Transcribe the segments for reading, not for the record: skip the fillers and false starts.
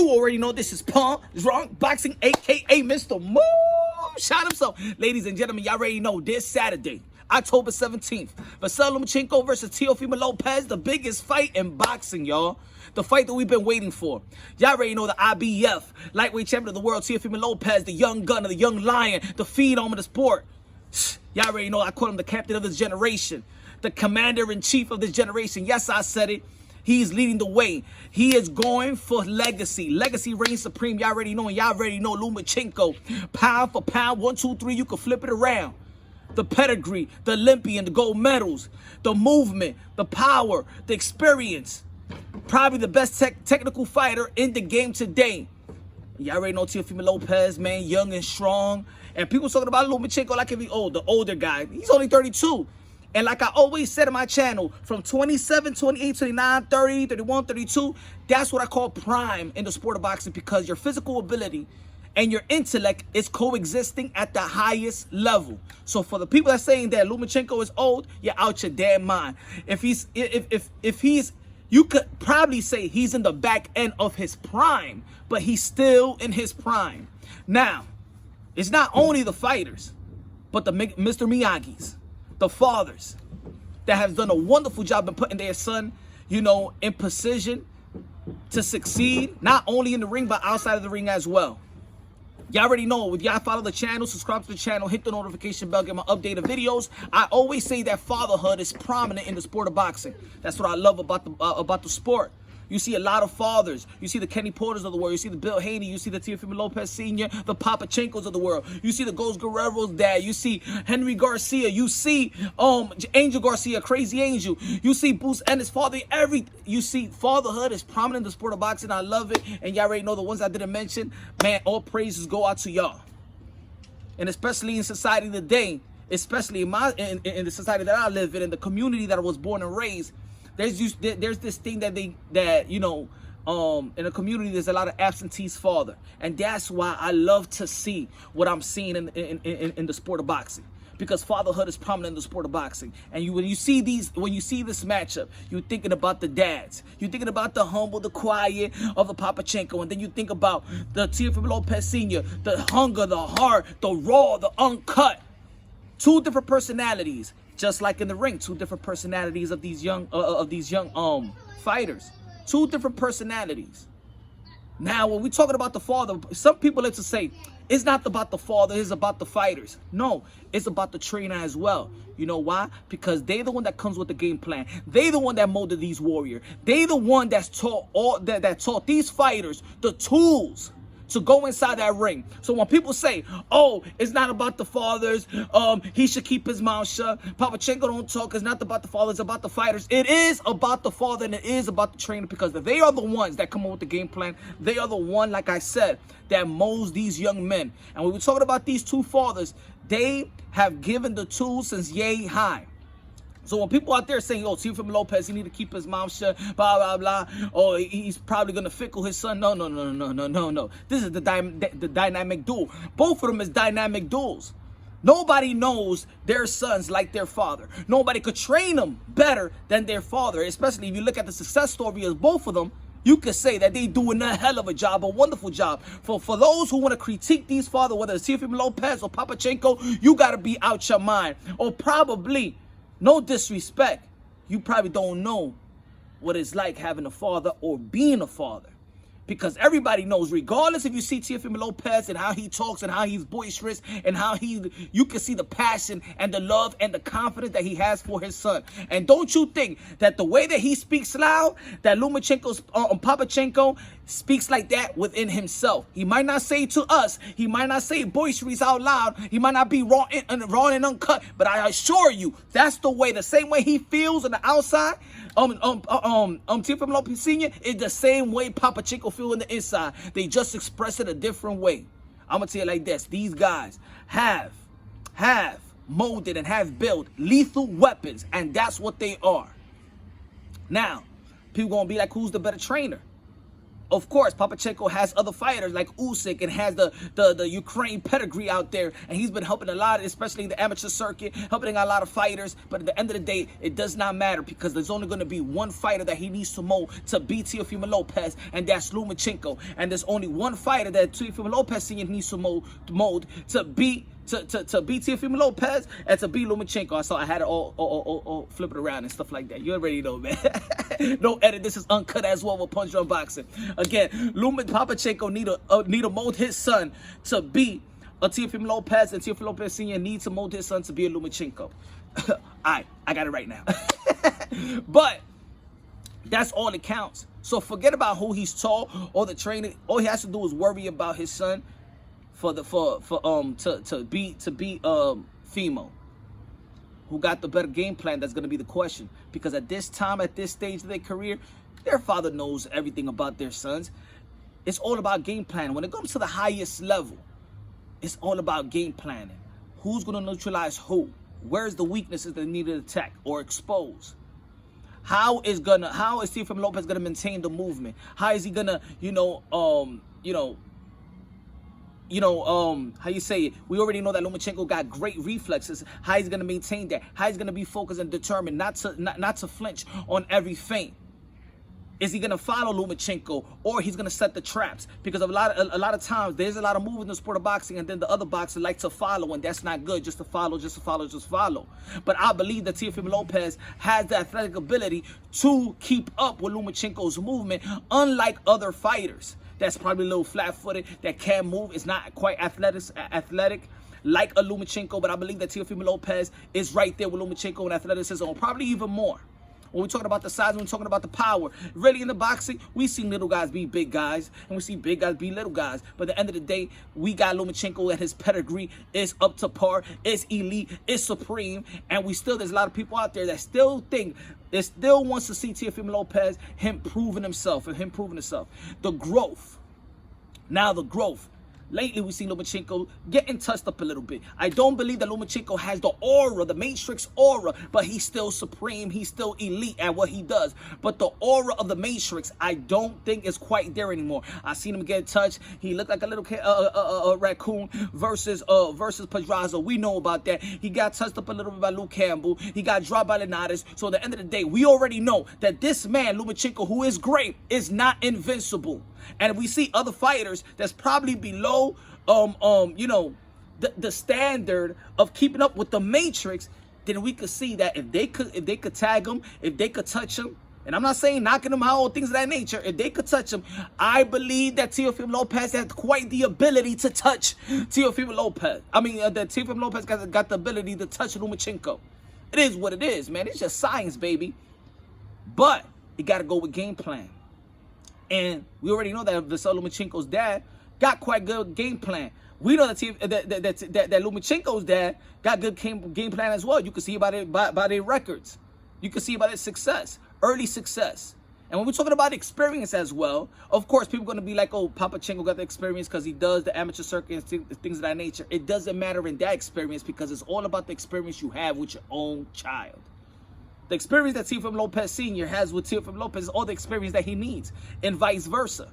You already know this is Punk Drunk Boxing, a.k.a. Mr. Moo. Shout himself. Ladies and gentlemen, y'all already know this Saturday, October 17th, Vasyl Lomachenko versus Teofimo Lopez, the biggest fight in boxing, y'all. The fight that we've been waiting for. Y'all already know the IBF, lightweight champion of the world, Teofimo Lopez, the young gunner, the young lion, the phenom of the sport. Y'all already know I call him the captain of this generation, the commander-in-chief of this generation. Yes, I said it. He's leading the way. He is going for legacy. Legacy reigns supreme. Y'all already know, and y'all already know Lomachenko. Pound for pound, 1, 2, 3, you can flip it around. The pedigree, the Olympian, the gold medals, the movement, the power, the experience. Probably the best technical fighter in the game today. Y'all already know Teofimo Lopez, man, young and strong. And people talking about Lomachenko like if he's old, the older guy. He's only 32. And like I always said in my channel, from 27, 28, 29, 30, 31, 32, that's what I call prime in the sport of boxing, because your physical ability and your intellect is coexisting at the highest level. So for the people that's saying that Lomachenko is old, you're out your damn mind. If he's you could probably say he's in the back end of his prime, but he's still in his prime. Now, it's not only the fighters, but the Mr. Miyagi's, the fathers that have done a wonderful job in putting their son, you know, in position to succeed, not only in the ring, but outside of the ring as well. Y'all already know, if y'all follow the channel, subscribe to the channel, hit the notification bell, get my updated videos. I always say that fatherhood is prominent in the sport of boxing. That's what I love about the sport. You see a lot of fathers. You see the Kenny Porters of the world. You see the Bill Haney. You see the Teofimo Lopez Sr., the Papachenkos of the world. You see the Ghost Guerrero's dad. You see Henry Garcia. You see Angel Garcia, Crazy Angel. You see Boots and his father. You see fatherhood is prominent in the sport of boxing. I love it. And y'all already know the ones I didn't mention. Man, all praises go out to y'all. And especially in society today, especially in the society that I live in the community that I was born and raised, there's this thing that in a community there's a lot of absentee father, and that's why I love to see what I'm seeing in the sport of boxing, because fatherhood is prominent in the sport of boxing. And when you see this matchup, you're thinking about the dads, you're thinking about the humble, the quiet of the Papachenko, and then you think about the Teofimo Lopez Sr., the hunger, the heart, the raw, the uncut. Two different personalities. Just like in the ring, two different personalities of these young fighters. Two different personalities. Now, when we're talking about the father, some people like to say it's not about the father, it's about the fighters. No, it's about the trainer as well. You know why? Because they're the one that comes with the game plan. They're the one that molded these warriors. They're the one that's taught that taught these fighters the tools to go inside that ring. So when people say, oh, it's not about the fathers, he should keep his mouth shut, Papachenko don't talk, it's not about the fathers, it's about the fighters. It is about the father, and it is about the trainer, because they are the ones that come up with the game plan. They are the one, like I said, that molds these young men. And when we're talking about these two fathers, they have given the tools since yay high. So when people out there saying, oh, Teofimo Lopez, he need to keep his mouth shut, blah, blah, blah, oh, he's probably going to fickle his son. No. This is the dynamic duel. Both of them is dynamic duels. Nobody knows their sons like their father. Nobody could train them better than their father, especially if you look at the success story of both of them. You could say that they doing a hell of a job, a wonderful job. For those who want to critique these fathers, whether it's Teofimo Lopez or Papachenko, you got to be out your mind. Or probably, no disrespect, you probably don't know what it's like having a father or being a father. Because everybody knows, regardless if you see Teofimo Lopez and how he talks and how he's boisterous and how you can see the passion and the love and the confidence that he has for his son. And don't you think that the way that he speaks loud, that Lomachenko's Papachenko speaks like that within himself? He might not say to us, he might not say boisterous out loud, he might not be raw and uncut, but I assure you, that's the way, the same way he feels on the outside, Teofimo Lopez Sr. is the same way Papachenko feel on the inside. They just express it a different way. I'm gonna tell you like this: these guys have molded and have built lethal weapons, and that's what they are. Now, people gonna be like, who's the better trainer? Of course, Papachenko has other fighters like Usyk and has the Ukraine pedigree out there, and he's been helping a lot, especially in the amateur circuit, helping a lot of fighters. But at the end of the day, it does not matter because there's only going to be one fighter that he needs to mold to beat Teofimo Lopez, and that's Lomachenko. And there's only one fighter that Teofimo Lopez Sr. needs to mold to beat Teofimo Lopez and to beat Lomachenko. So I had it all flip it around and stuff like that. You already know, man. No edit. This is uncut as well with Punch Drunk Boxing. Again, Papachenko need to mold his son to be a Teofimo Lopez, and Teofimo Lopez Sr. needs to mold his son to be a Lomachenko. I got it right now. But that's all that counts. So forget about who he's taught or the training. All he has to do is worry about his son to beat Fimo. Who got the better game plan? That's going to be the question. Because at this time, at this stage of their career, their father knows everything about their sons. It's all about game planning. When it comes to the highest level, it's all about game planning. Who's going to neutralize who? Where's the weaknesses that need to attack or expose? How is Teofimo Lopez gonna maintain the movement? How is he gonna, how you say it? We already know that Lomachenko got great reflexes. How he's gonna maintain that? How he's gonna be focused and determined not to flinch on every feint? Is he gonna follow Lomachenko, or he's gonna set the traps? Because a lot of times there's a lot of moves in the sport of boxing, and then the other boxers like to follow, and that's not good. Just to follow. But I believe that Teofimo Lopez has the athletic ability to keep up with Lomachenko's movement, unlike other fighters that's probably a little flat-footed, that can't move. It's not quite athletic like a Lomachenko, but I believe that Teofimo Lopez is right there with Lomachenko in athleticism, probably even more. When we're talking about the size, when we're talking about the power, really in the boxing, we see little guys beat big guys, and we see big guys beat little guys. But at the end of the day, we got Lomachenko, and his pedigree is up to par, is elite, is supreme, and there's a lot of people out there that still wants to see Teofimo Lopez, him proving himself. The growth. Now the growth. Lately, we've seen Lomachenko getting touched up a little bit. I don't believe that Lomachenko has the aura, the Matrix aura, but he's still supreme. He's still elite at what he does. But the aura of the Matrix, I don't think is quite there anymore. I seen him get touched. He looked like a little raccoon versus Pedraza. We know about that. He got touched up a little bit by Luke Campbell. He got dropped by Linares. So at the end of the day, we already know that this man, Lomachenko, who is great, is not invincible. And we see other fighters that's probably below, the standard of keeping up with the Matrix. Then we could see that if they could tag him, if they could touch him, and I'm not saying knocking him out or things of that nature. If they could touch him, I believe that Teofimo Lopez has quite the ability to touch Teofimo Lopez. I mean, that Teofimo Lopez got the ability to touch Lomachenko. It is what it is, man. It's just science, baby. But you got to go with game plan. And we already know that Vasyl Lomachenko's dad got quite good game plan. We know that Lomachenko's dad got good game plan as well. You can see by their records. You can see by their success, early success. And when we're talking about experience as well, of course, people are going to be like, oh, Papachenko got the experience because he does the amateur circuit and things of that nature. It doesn't matter in that experience because it's all about the experience you have with your own child. The experience that Teofimo Lopez Sr. has with Teofimo Lopez is all the experience that he needs, and vice versa.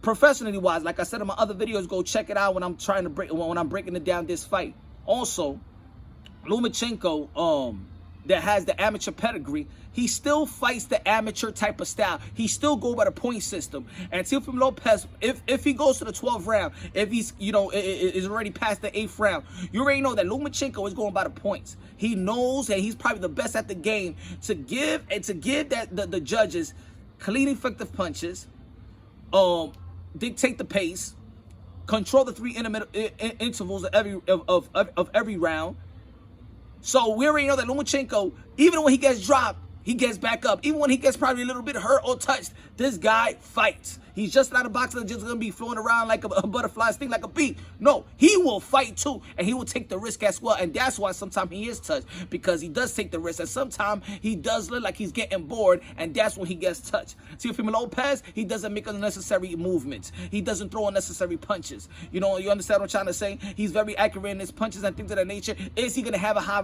Professionally wise, like I said in my other videos, go check it out when I'm breaking it down this fight. Also, Lomachenko, that has the amateur pedigree, he still fights the amateur type of style. He still go by the point system. And Teofimo Lopez, if he goes to the 12th round, if he's, is already past the 8th round, you already know that Lomachenko is going by the points. He knows that he's probably the best at the game to give the judges clean, effective punches, dictate the pace, control the 3 intervals of every round. So we already know that Lomachenko, even when he gets dropped, he gets back up. Even when he gets probably a little bit hurt or touched, this guy fights. He's just not a boxer that's just going to be floating around like a butterfly, sting like a bee. No, he will fight too, and he will take the risk as well. And that's why sometimes he is touched, because he does take the risk. And sometimes he does look like he's getting bored, and that's when he gets touched. Teofimo Lopez, he doesn't make unnecessary movements. He doesn't throw unnecessary punches. You know, you understand what I'm trying to say? He's very accurate in his punches and things of that nature. Is he going to have a high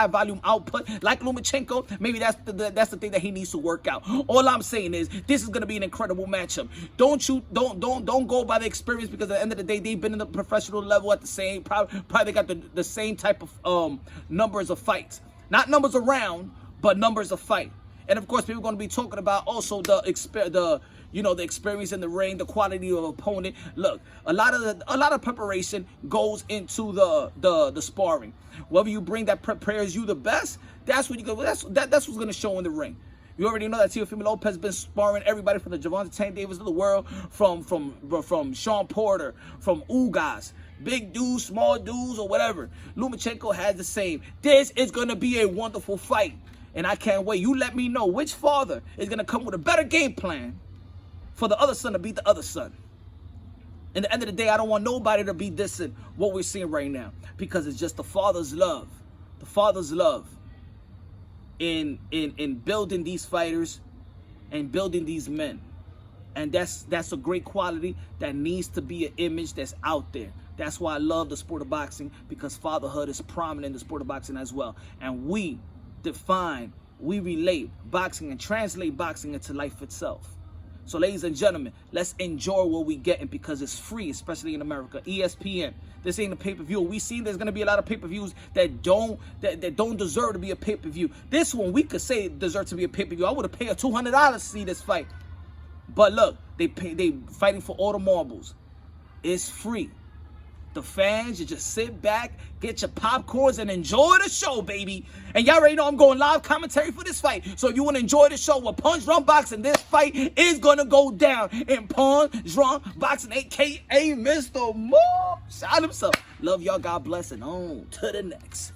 volume output like Lomachenko? Maybe that's the thing that he needs to work out. All I'm saying is this is going to be an incredible matchup. Don't go by the experience, because at the end of the day, they've been in the professional level at the same, probably got the same type of numbers of fights. Not numbers around, but numbers of fight. And of course, people are going to be talking about also the experience in the ring, the quality of opponent. Look, a lot of preparation goes into the sparring. Whether you bring that prepares you the best, that's what you go. That's what's going to show in the ring. You already know that Teofimo Lopez has been sparring everybody from the Gervonta Tank Davis of the world, from Sean Porter, from Ugas, big dudes, small dudes, or whatever. Lomachenko has the same. This is going to be a wonderful fight, and I can't wait. You let me know which father is going to come with a better game plan for the other son to beat the other son. In the end of the day, I don't want nobody to be dissing what we're seeing right now, because it's just the father's love. The father's love in building these fighters and building these men. And that's a great quality that needs to be an image that's out there. That's why I love the sport of boxing, because fatherhood is prominent in the sport of boxing as well. And we relate boxing and translate boxing into life itself. So ladies and gentlemen, let's enjoy what we getting, because it's free, especially in America. ESPN. This ain't a pay-per-view. We seen there's gonna be a lot of pay-per-views that don't deserve to be a pay-per-view. This one we could say deserves to be a pay-per-view. I would have paid $200 to see this fight. But look, they fighting for all the marbles. It's free. The fans, you just sit back, get your popcorns, and enjoy the show, baby. And y'all already know I'm going live commentary for this fight. So if you want to enjoy the show with Punch Drunk Boxing, this fight is going to go down in Punch Drunk Boxing, a.k.a. Mr. Mo. Shout himself. Love y'all. God bless, and on to the next.